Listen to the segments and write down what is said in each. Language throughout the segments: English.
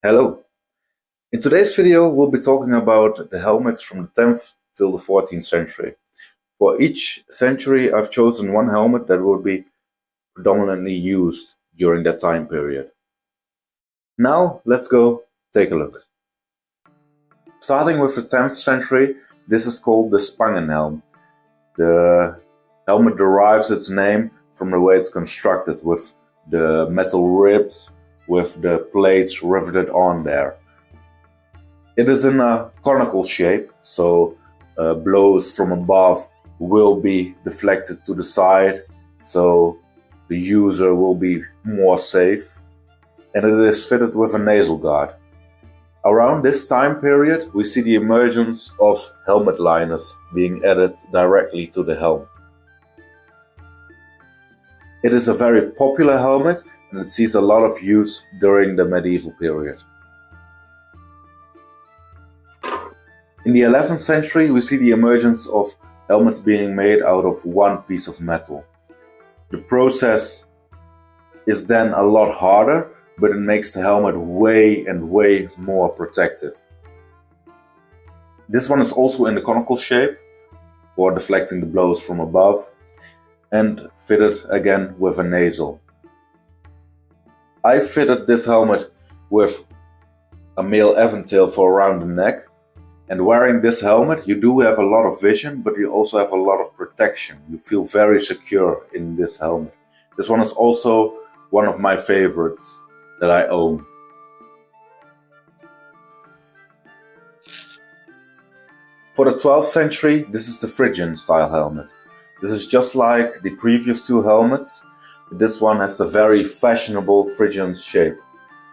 Hello. In today's video we'll be talking about the helmets from the 10th till the 14th century. For each century I've chosen one helmet that will be predominantly used during that time period. Now let's go take a look. Starting with the 10th century, this is called the Spangenhelm. The helmet derives its name from the way it's constructed, with the metal ribs with the plates riveted on there. It is in a conical shape, so blows from above will be deflected to the side, so the user will be more safe, and it is fitted with a nasal guard. Around this time period, we see the emergence of helmet liners being added directly to the helm. It is a very popular helmet and it sees a lot of use during the medieval period. In the 11th century, we see the emergence of helmets being made out of one piece of metal. The process is then a lot harder, but it makes the helmet way more protective. This one is also in the conical shape for deflecting the blows from above, and fitted again with a nasal. I fitted this helmet with a male eventail for around the neck, and wearing this helmet you do have a lot of vision, but you also have a lot of protection. You feel very secure in this helmet. This one is also one of my favorites that I own. For the 12th century, this is the Phrygian style helmet. This is just like the previous two helmets. This one has the very fashionable Phrygian shape,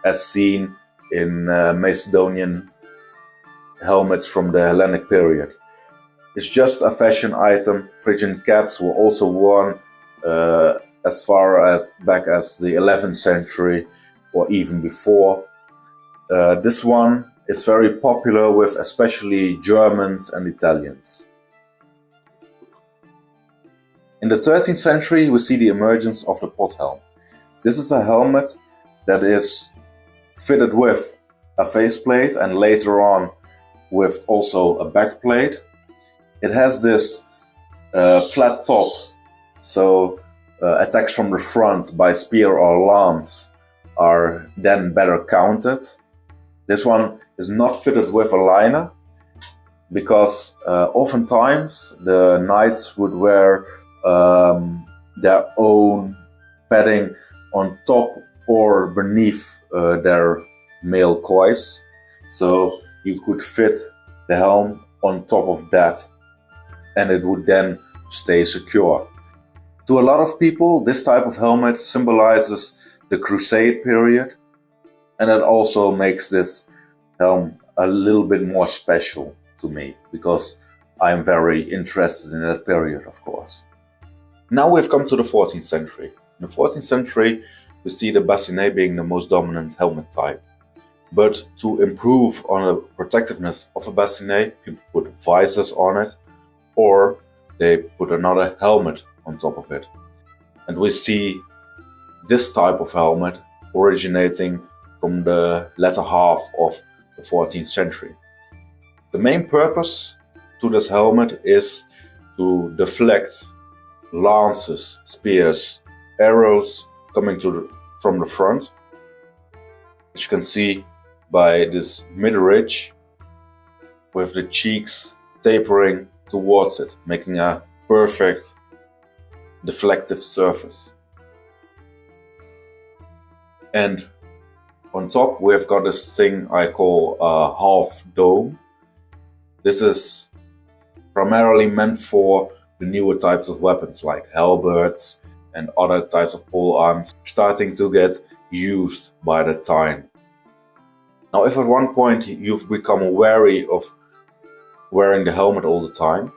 as seen in Macedonian helmets from the Hellenic period. It's just a fashion item. Phrygian caps were also worn as far as back as the 11th century or even before. This one is very popular with especially Germans and Italians. In the 13th century, we see the emergence of the Pothelm. This is a helmet that is fitted with a faceplate and later on with also a backplate. It has this flat top, so attacks from the front by spear or lance are then better counted. This one is not fitted with a liner because oftentimes the knights would wear their own padding on top or beneath their mail coifs, so you could fit the helm on top of that and it would then stay secure. To a lot of people, this type of helmet symbolizes the Crusade period, and that also makes this helm a little bit more special to me because I'm very interested in that period, of course. Now we've come to the 14th century. In the 14th century, we see the bassinet being the most dominant helmet type. But to improve on the protectiveness of a bassinet, people put visors on it, or they put another helmet on top of it. And we see this type of helmet originating from the latter half of the 14th century. The main purpose to this helmet is to deflect lances, spears, arrows coming from the front, which you can see by this mid-ridge with the cheeks tapering towards it, making a perfect deflective surface. And on top we've got this thing I call a half dome. This is primarily meant for the newer types of weapons like halberds and other types of polearms starting to get used by the time. Now, if at one point you've become wary of wearing the helmet all the time,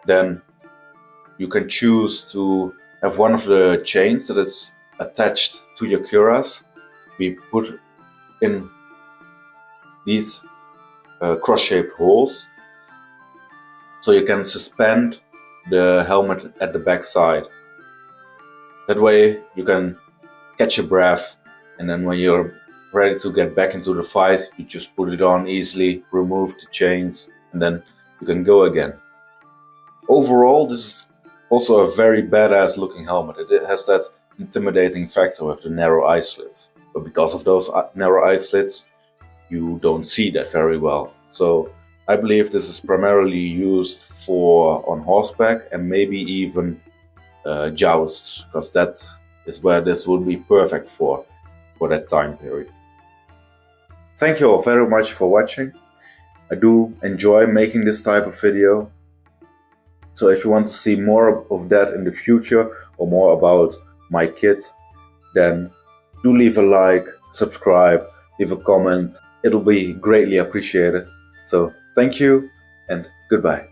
then you can choose to have one of the chains that is attached to your cuirass be put in these cross-shaped holes, so you can suspend the helmet at the back side. That way you can catch your breath, and then when you're ready to get back into the fight, you just put it on easily, remove the chains, and then you can go again. Overall, this is also a very badass looking helmet. It has that intimidating factor with the narrow eye slits. But because of those narrow eye slits, you don't see that very well. So I believe this is primarily used for on horseback and maybe even jousts, because that is where this would be perfect for that time period. Thank you all very much for watching. I do enjoy making this type of video. So if you want to see more of that in the future or more about my kit, then do leave a like, subscribe, leave a comment. It'll be greatly appreciated. So thank you and goodbye.